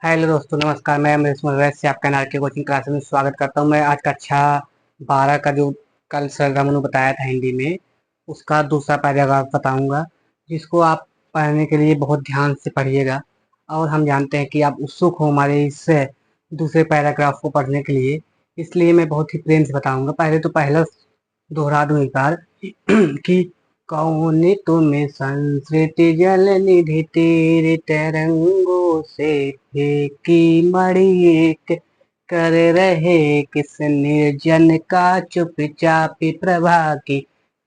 Hello दोस्तों, नमस्कार। मैं अमरीश मुर्वेद से आपका एनआरके कोचिंग क्लास में स्वागत करता हूं। मैं आज कक्षा 12 का जो कल सर रामू बताया था हिंदी में, उसका दूसरा पैराग्राफ बताऊंगा, जिसको आप पढ़ने के लिए बहुत ध्यान से पढ़िएगा। और हम जानते हैं कि आप उत्सुक हो हमारे इस दूसरे पैराग्राफ को पढ़ने के लिए, इसलिए मैं बहुत ही प्रेम से बताऊंगा। पहले तो पहला दोहरा दूं एक बार कि कौन तुम्हें संस्कृति जल निधि तेरे तरंगों से फेंकी मणि एक कर रहे किस निर्जन का चुपचाप प्रभा की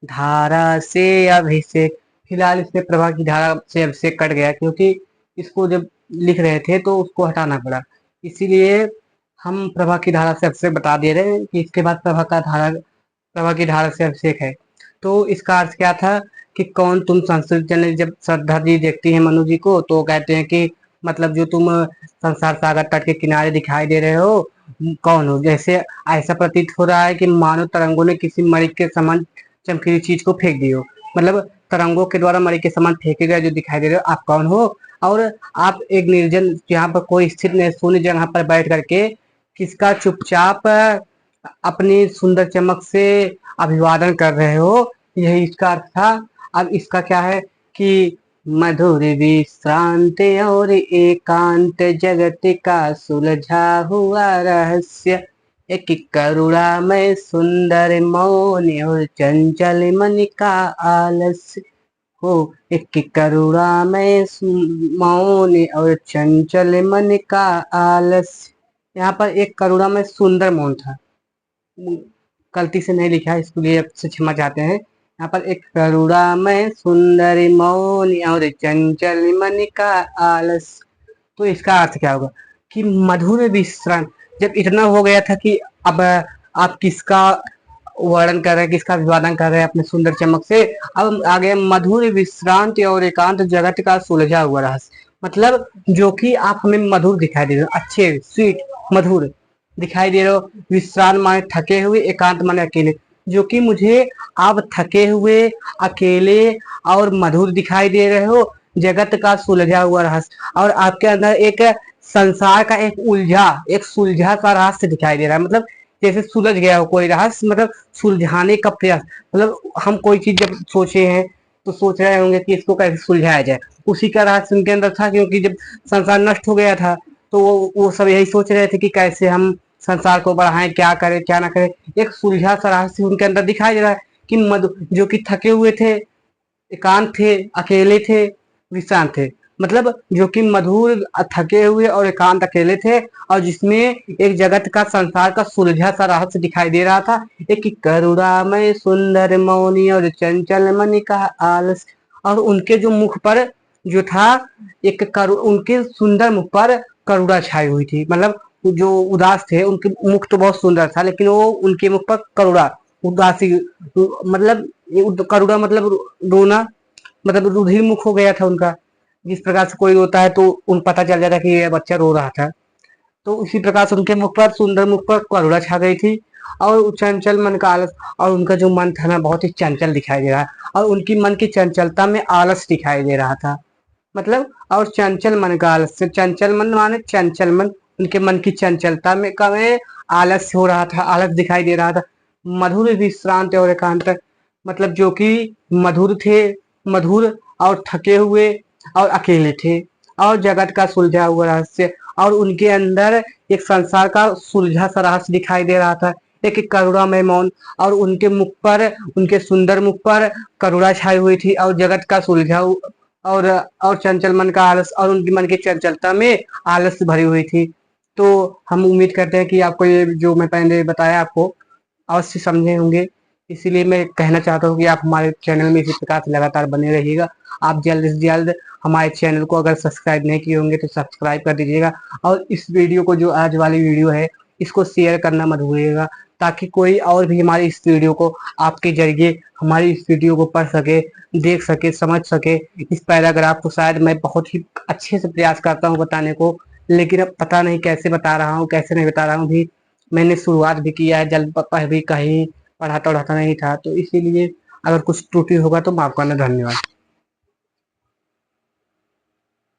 धारा से अभिषेक। फिलहाल इसमें प्रभा की धारा से अभिषेक कट गया, क्योंकि इसको जब लिख रहे थे तो उसको हटाना पड़ा। इसीलिए हम प्रभा की धारा से अभिषेक बता दे रहे हैं कि इसके बाद प्रभा की धारा से अभिषेक है। तो इसका अर्थ क्या था कि कौन तुम संस्कृत जन। जब श्रद्धा जी देखती है मनु जी को तो कहते हैं कि मतलब जो तुम संसार सागर तट के किनारे दिखाई दे रहे हो, कौन हो। जैसे ऐसा प्रतीत हो रहा है कि मानो तरंगों ने किसी मणि के समान चमकीली चीज को फेंक दी हो। मतलब तरंगों के द्वारा मणि के समान फेंके गए जो दिखाई दे रहे हो, आप कौन हो। और आप एक निर्जन, जहाँ पर कोई स्थित नहीं, शून्य जगह पर बैठ करके किसका चुपचाप अपनी सुंदर चमक से अभिवादन कर रहे हो, यही इसका अर्थ था। अब इसका क्या है कि मधुर विश्रांत और एकांत जगत का सुलझा हुआ रहस्य, एक करुणामय सुंदर मौन और चंचल मन का आलस्य हो। एक करुणामय मौन और चंचल मन का आलस्य। यहाँ पर एक करुणामय सुंदर मौन था, गलती से नहीं लिखा है, इसके लिए आपसे क्षमा चाहते हैं। यहाँ पर एक करुणामय सुंदर मौन और चंचल मन का आलस। तो इसका अर्थ क्या होगा कि मधुर विश्राम। जब इतना हो गया था कि अब आप किसका वर्णन कर रहे हैं, किसका अभिवादन कर रहे हैं अपने सुंदर चमक से, अब आ गया मधुर विश्रांत और एकांत जगत का सुलझा हुआ रहस्य। मतलब जो कि आप हमें मधुर दिखाई दे रहे हो, अच्छे स्वीट मधुर दिखाई दे रहे हो। विश्रांत माने थके हुए, एकांत माने अकेले। जो कि मुझे आप थके हुए, अकेले और मधुर दिखाई दे रहे हो। जगत का सुलझा हुआ रहस्य, और आपके अंदर एक संसार का एक सुलझा सा रहस्य दिखाई दे रहा है। मतलब जैसे सुलझ गया हो कोई रहस्य, मतलब सुलझाने का प्रयास। मतलब हम कोई चीज जब सोचे हैं तो सोच रहे होंगे कि इसको कैसे सुलझाया जाए, उसी का रहस्य उनके अंदर था। क्योंकि जब संसार नष्ट हो गया था तो वो सब यही सोच रहे थे कि कैसे हम संसार को बढ़ाएं, क्या करें क्या ना करें। एक सुलझा सा रहस्य उनके अंदर दिखाई दे रहा है कि मधु जो कि थके हुए थे, एकांत थे, अकेले थे, विश्रांत थे। मतलब जो कि मधुर, थके हुए और एकांत अकेले थे, और जिसमें एक जगत का संसार का सुलझा सा रहस्य दिखाई दे रहा था। एक करुणामय सुंदर मौनी और चंचल मन का आलस। और उनके जो मुख पर जो था, उनके सुंदर मुख पर करुणा छाई हुई थी। मतलब जो उदास थे उनके मुख तो बहुत सुंदर था, लेकिन वो उनके मुख पर करुणा, उदासी, मतलब करुणा मतलब रोना, मतलब रुधिर मुख हो गया था उनका। जिस प्रकार से कोई रोता है तो उन पता चल जाता है कि ये बच्चा रो रहा था। तो उसी प्रकार से उनके मुख पर, सुंदर मुख पर करुणा छा गई थी। और चंचल मन का आलस, और उनका जो मन था ना बहुत ही चंचल दिखाई दे रहा है, और उनकी मन की चंचलता में आलस दिखाई दे रहा था। मतलब और चंचल मन का आलस्य, चंचल मन माने चंचल मन, उनके मन की चंचलता में आलस्य हो रहा था, आलस दिखाई दे रहा था। मधुर विश्रांत और एकांत, मतलब जो कि मधुर थे, मधुर और थके हुए और अकेले थे, और जगत का सुलझा हुआ रहस्य। और उनके अंदर एक संसार का सुलझा सा रहस्य दिखाई दे रहा था, एक करुणामय मौन। और उनके मुख पर, उनके सुंदर मुख पर करुणा छाई हुई थी, और जगत का सुलझा और और चंचल मन का आलस, और उनके मन की चंचलता में आलस भरी हुई थी। तो हम उम्मीद करते हैं कि आपको ये जो मैं पहले बताया आपको अवश्य समझे होंगे। इसीलिए मैं कहना चाहता हूँ कि आप हमारे चैनल में इसी प्रकार से लगातार बने रहिएगा। आप जल्द से जल्द हमारे चैनल को अगर सब्सक्राइब नहीं किए होंगे तो सब्सक्राइब कर दीजिएगा। और इस वीडियो को, जो आज वाली वीडियो है, इसको शेयर करना मत भूलिएगा, ताकि कोई और भी हमारी इस वीडियो को, आपके जरिए हमारी इस वीडियो को पढ़ सके, देख सके, समझ सके। इस पैराग्राफ को शायद मैं बहुत ही अच्छे से प्रयास करता हूँ बताने को, लेकिन अब पता नहीं कैसे बता रहा हूँ, कैसे नहीं बता रहा हूँ भी। मैंने शुरुआत भी किया है, जल्द भी कहीं पढ़ाता उढ़ाता नहीं था, तो इसीलिए अगर कुछ त्रुटि होगा तो माफ करना। धन्यवाद।